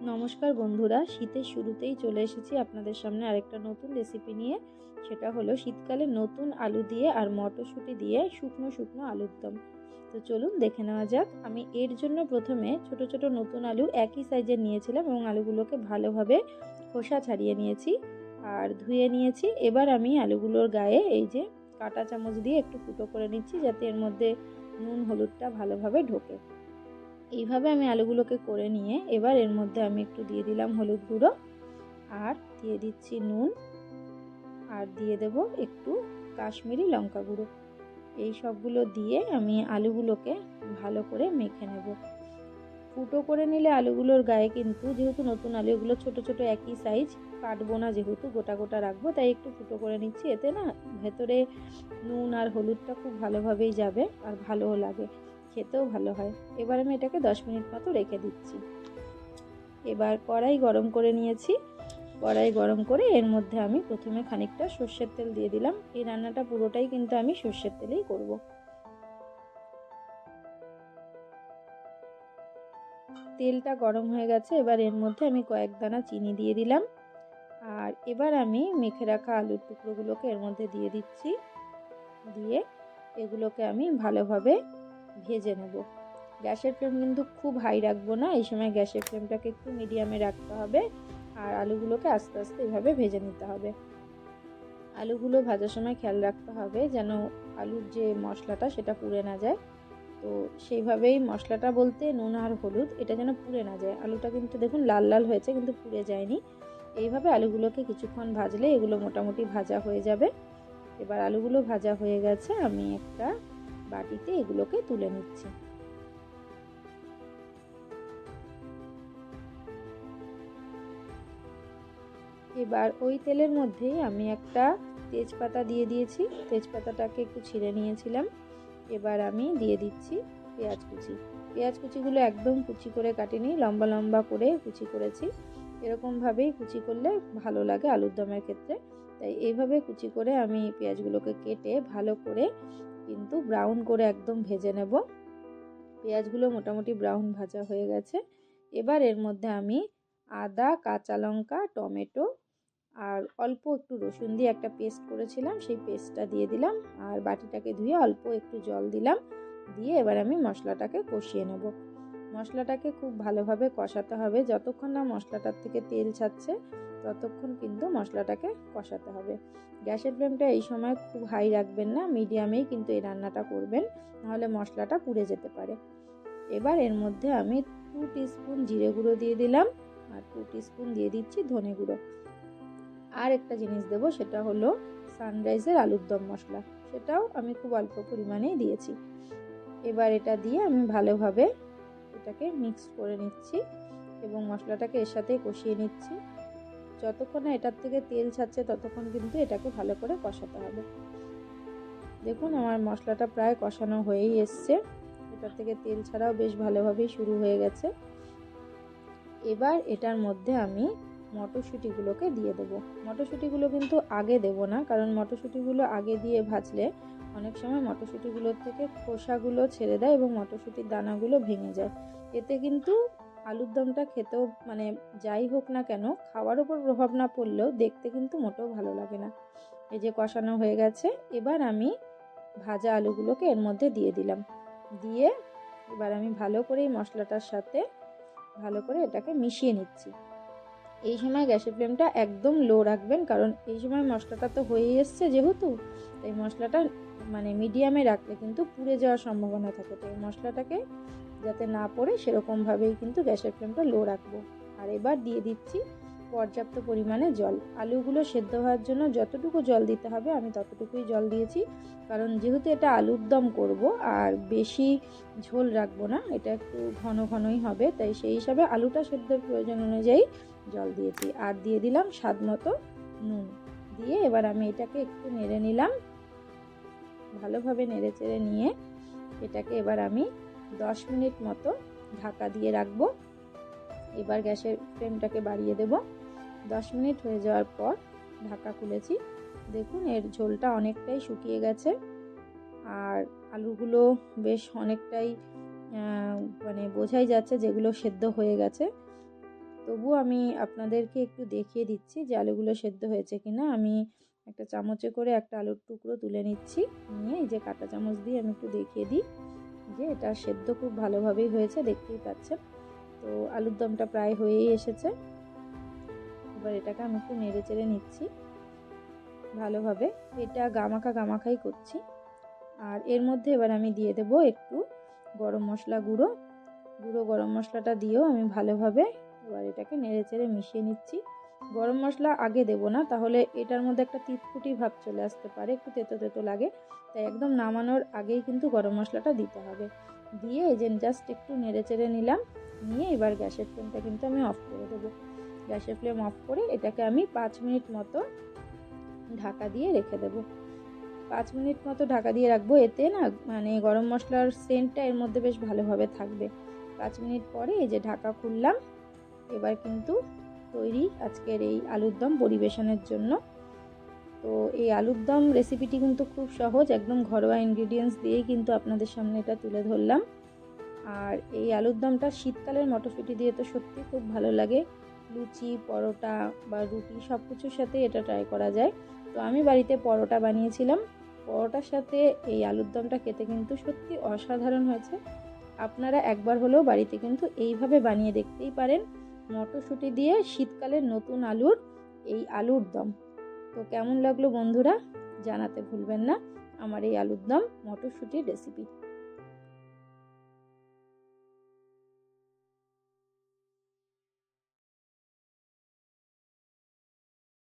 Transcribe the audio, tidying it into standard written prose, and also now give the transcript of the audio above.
নমস্কার বন্ধুরা, শীতের শুরুতেই চলে এসেছি আপনাদের সামনে আরেকটা নতুন রেসিপি নিয়ে। সেটা হলো শীতকালে নতুন আলু দিয়ে আর মটরশুঁটি দিয়ে শুকনো শুকনো আলুর দম। তো চলুন দেখে নেওয়া যাক। আমি এর জন্য প্রথমে ছোট ছোট নতুন আলু একই সাইজের নিয়েছিলাম এবং আলুগুলোকে ভালোভাবে খোসা ছাড়িয়ে নিয়েছি আর ধুয়ে নিয়েছি। এবার আমি আলুগুলোর গায়ে এই যে কাঁটা চামচ দিয়ে একটু ফুটো করে নিচ্ছি, যাতে এর মধ্যে নুন হলুদটা ভালোভাবে ঢোকে। এইভাবে আমি আলুগুলোকে করে নিয়ে এবার এর মধ্যে আমি একটু দিয়ে দিলাম হলুদ গুঁড়ো, আর দিয়ে দিচ্ছি নুন, আর দিয়ে দেব একটু কাশ্মীরি লঙ্কা গুঁড়ো। এই সবগুলো দিয়ে আমি আলুগুলোকে ভালো করে মেখে নেব। ফুটো করে নিলে আলুগুলোর গায়ে কিন্তু, যেহেতু নতুন আলু এগুলো ছোট ছোট একই সাইজ, কাটবো না যেহেতু গোটা গোটা রাখবো, তাই একটু ফুটো করে নিচ্ছি। এতে না ভেতরে নুন আর হলুদটা খুব ভালোভাবেই যাবে আর ভালোও লাগে, খেতেও ভালো হয়। এবার আমি এটাকে 10 মিনিট মতো রেখে দিচ্ছি। এবার কড়াই গরম করে নিয়েছি। কড়াই গরম করে এর মধ্যে আমি প্রথমে খানিকটা সর্ষের তেল দিয়ে দিলাম। এই রান্নাটা পুরোটাই কিন্তু আমি সর্ষের তেলেই করব। তেলটা গরম হয়ে গেছে, এবার এর মধ্যে আমি কয়েক দানা চিনি দিয়ে দিলাম। আর এবার আমি মেখে রাখা আলুর টুকরোগুলোকে এর মধ্যে দিয়ে দিচ্ছি। দিয়ে এগুলোকে আমি ভালোভাবে ভেজে নেব। গ্যাসের ফ্লেম কিন্তু খুব হাই রাখবো না, এই সময় গ্যাসের ফ্লেমটাকে একটু মিডিয়ামে রাখতে হবে। আর আলুগুলোকে আস্তে আস্তে এইভাবে ভেজে নিতে হবে। আলুগুলো ভাজার সময় খেয়াল রাখতে হবে যেন আলুর যে মশলাটা সেটা পুড়ে না যায়। তো সেইভাবেই মশলাটা বলতে নুন আর হলুদ, এটা যেন পুড়ে না যায়। আলুটা কিন্তু দেখুন লাল লাল হয়েছে কিন্তু পুড়ে যায়নি। এইভাবে আলুগুলোকে কিছুক্ষণ ভাজলে এগুলো মোটামুটি ভাজা হয়ে যাবে। এবার আলুগুলো ভাজা হয়ে গেছে, আমি একটা বাটিতে এগুলোকে তুলে নিচ্ছি। এবার ওই তেলের মধ্যেই আমি একটা তেজপাতা দিয়ে দিয়েছি। তেজপাতাটাকে একটু ছিঁড়ে নিয়েছিলাম। এবার আমি দিয়ে দিচ্ছি পেঁয়াজ কুচি। পেঁয়াজ কুচিগুলো একদম কুচি করে কাটিনি, লম্বা লম্বা করে কুচি করেছি। এরকমভাবেই কুচি করলে ভালো লাগে আলুর দমের ক্ষেত্রে। তাই এইভাবে কুচি করে আমি পেঁয়াজগুলোকে কেটে ভালো করে কিন্তু ব্রাউন করে একদম ভেজে নেব। পেঁয়াজগুলো মোটামুটি ব্রাউন ভাজা হয়ে গেছে। এবার এর মধ্যে আমি আদা, কাঁচা লঙ্কা, টমেটো আর অল্প একটু রসুন দিয়ে একটা পেস্ট করেছিলাম, সেই পেস্টটা দিয়ে দিলাম। আর বাটিটাকে ধুয়ে অল্প একটু জল দিলাম। দিয়ে এবার আমি মশলাটাকে কষিয়ে নেব। মশলাটাকে খুব ভালোভাবে কষাতে হবে, যতক্ষণ না মশলাটার থেকে তেল ছাড়ছে ততক্ষণ কিন্তু মশলাটাকে কষাতে হবে। গ্যাসের ফ্লেমটা এই সময় খুব হাই রাখবেন না, মিডিয়ামেই কিন্তু এই রান্নাটা করবেন, নাহলে মশলাটা পুড়ে যেতে পারে। এবার এর মধ্যে আমি 2 টিস্পুন জিরে গুঁড়ো দিয়ে দিলাম, আর 2 টিস্পুন দিয়ে দিচ্ছি ধনে গুঁড়ো। আর একটা জিনিস দেবো, সেটা হলো সানরাইজের আলুর দম মশলা, সেটাও আমি খুব অল্প পরিমাণেই দিয়েছি। এবার এটা দিয়ে আমি ভালোভাবে এটাকে মিক্স করে নিচ্ছি এবং মশলাটাকে এর সাথে কষিয়ে নিচ্ছি। যতক্ষণ না এটার থেকে তেল ছাড়ছে ততক্ষণ কিন্তু এটাকে ভালো করে কষাতে হবে। দেখুন আমার মশলাটা প্রায় কষানো হয়েই এসছে, এটার থেকে তেল ছাড়াও বেশ ভালোভাবেই শুরু হয়ে গেছে। এবার এটার মধ্যে আমি মটরশুঁটিগুলোকে দিয়ে দেবো। মটরশুঁটিগুলো কিন্তু আগে দেবো না, কারণ মটরশুঁটিগুলো আগে দিয়ে ভাজলে অনেক সময় মটরশুঁটিগুলোর থেকে খোসাগুলো ছেড়ে দেয় এবং মটরশুঁটির দানাগুলো ভেঙে যায়। এতে কিন্তু আলুর দমটা খেতেও যাই হোক না কেন, খাওয়ার ওপর প্রভাব না পড়লেও দেখতে কিন্তু মোটেও ভালো লাগে না। এই যে কষানো হয়ে গেছে, এবার আমি ভাজা আলুগুলোকে এর মধ্যে দিয়ে দিলাম। দিয়ে এবার আমি ভালো করে এই মশলাটার সাথে ভালো করে এটাকে মিশিয়ে নিচ্ছি। এই সময় গ্যাসের ফ্লেমটা একদম লো রাখবেন, কারণ এই সময় মশলাটা তো হয়েই এসছে যেহেতু, তাই মশলাটা মিডিয়ামে রাখলে কিন্তু পুড়ে যাওয়ার সম্ভাবনা থাকে। তাই মশলাটাকে যাতে না পড়ে সেরকমভাবেই কিন্তু গ্যাসের ফ্লেমটা লো রাখবো। আর এবার দিয়ে দিচ্ছি পর্যাপ্ত পরিমাণে জল। আলুগুলো সেদ্ধ হওয়ার জন্য যতটুকু জল দিতে হবে আমি ততটুকুই জল দিয়েছি, কারণ যেহেতু এটা আলুর দম করব আর বেশি ঝোল রাখবো না, এটা একটু ঘন ঘনই হবে, তাই সেই হিসাবে আলুটা সেদ্ধর প্রয়োজন অনুযায়ী জল দিয়েছি। আর দিয়ে দিলাম স্বাদ মতো নুন। দিয়ে এবার আমি এটাকে একটু নেড়ে নিলাম। ভালোভাবে নেড়ে চেড়ে নিয়ে এটাকে এবার আমি 10 মিনিট মতো ঢাকা দিয়ে রাখবো। এবার গ্যাসের ফ্লেমটাকে বাড়িয়ে দেব। 10 মিনিট হয়ে যাওয়ার পর ঢাকা খুলেছি। দেখুন এর ঝোলটা অনেকটাই শুকিয়ে গেছে আর আলুগুলো বেশ অনেকটাই বোঝাই যাচ্ছে যেগুলো সেদ্ধ হয়ে গেছে। তবুও আমি আপনাদেরকে একটু দেখিয়ে দিচ্ছি যে আলুগুলো সেদ্ধ হয়েছে কিনা। আমি একটা চামচে করে একটা আলুর টুকরো তুলে নিচ্ছি, নিয়ে এই যে কাঁটা চামচ দিয়ে আমি একটু দেখিয়ে দিই যে এটা সেদ্ধ খুব ভালোভাবেই হয়েছে, দেখতেই পাচ্ছেন। তো আলুর দমটা প্রায় হয়েই এসেছে। এবার এটাকে আমি একটু নেড়ে চেড়ে নিচ্ছি ভালোভাবে, এটা গামাখাই করছি। আর এর মধ্যে এবার আমি দিয়ে দেব একটু গরম মশলা গুঁড়ো গরম মশলাটা দিয়েও আমি ভালোভাবে এবার এটাকে নেড়ে চেড়ে মিশিয়ে নিচ্ছি। গরম মশলা আগে দেব না, তাহলে এটার মধ্যে একটা তিতকুটি ভাব চলে আসতে পারে, একটু তেতো তেতো লাগে। তাই একদম নামানোর আগেই কিন্তু গরম মশলাটা দিতে হবে। দিয়ে এই যে জাস্ট একটু নেড়ে চেড়ে নিলাম, নিয়ে এবার গ্যাসের ফ্লেমটা কিন্তু আমি অফ করে দেবো। গ্যাসের ফ্লেম অফ করে এটাকে আমি 5 মিনিট মতো ঢাকা দিয়ে রেখে দেবো। 5 মিনিট মতো ঢাকা দিয়ে রাখবো, এতে না মানে গরম মশলার সেন্টটা এর মধ্যে বেশ ভালোভাবে থাকবে। 5 মিনিট পরে এই যে ঢাকা খুললাম, এবার কিন্তু তৈরি আজকের এই আলুর দম পরিবেশনের জন্য। তো এই আলুর দম রেসিপিটি কিন্তু খুব সহজ, একদম ঘরোয়া ইনগ্রিডিয়েন্টস দিয়েই কিন্তু আপনাদের সামনে এটা তুলে ধরলাম। আর এই আলুর দমটা শীতকালের মটরশুঁটি দিয়ে তো সত্যি খুব ভালো লাগে, লুচি পরোটা বা রুটি সব কিছুর সাথে এটা ট্রাই করা যায়। তো আমি বাড়িতে পরোটা বানিয়েছিলাম, পরোটার সাথে এই আলুর দমটা খেতে কিন্তু সত্যি অসাধারণ হয়েছে। আপনারা একবার হলেও বাড়িতে কিন্তু এইভাবে বানিয়ে দেখতেই পারেন, মটরশুঁটি দিয়ে শীতকালের নতুন আলুর এই আলুর দম। তো কেমন লাগলো বন্ধুরা জানাতে ভুলবেন না আমার এই আলুর দম মটরশুঁটির রেসিপি।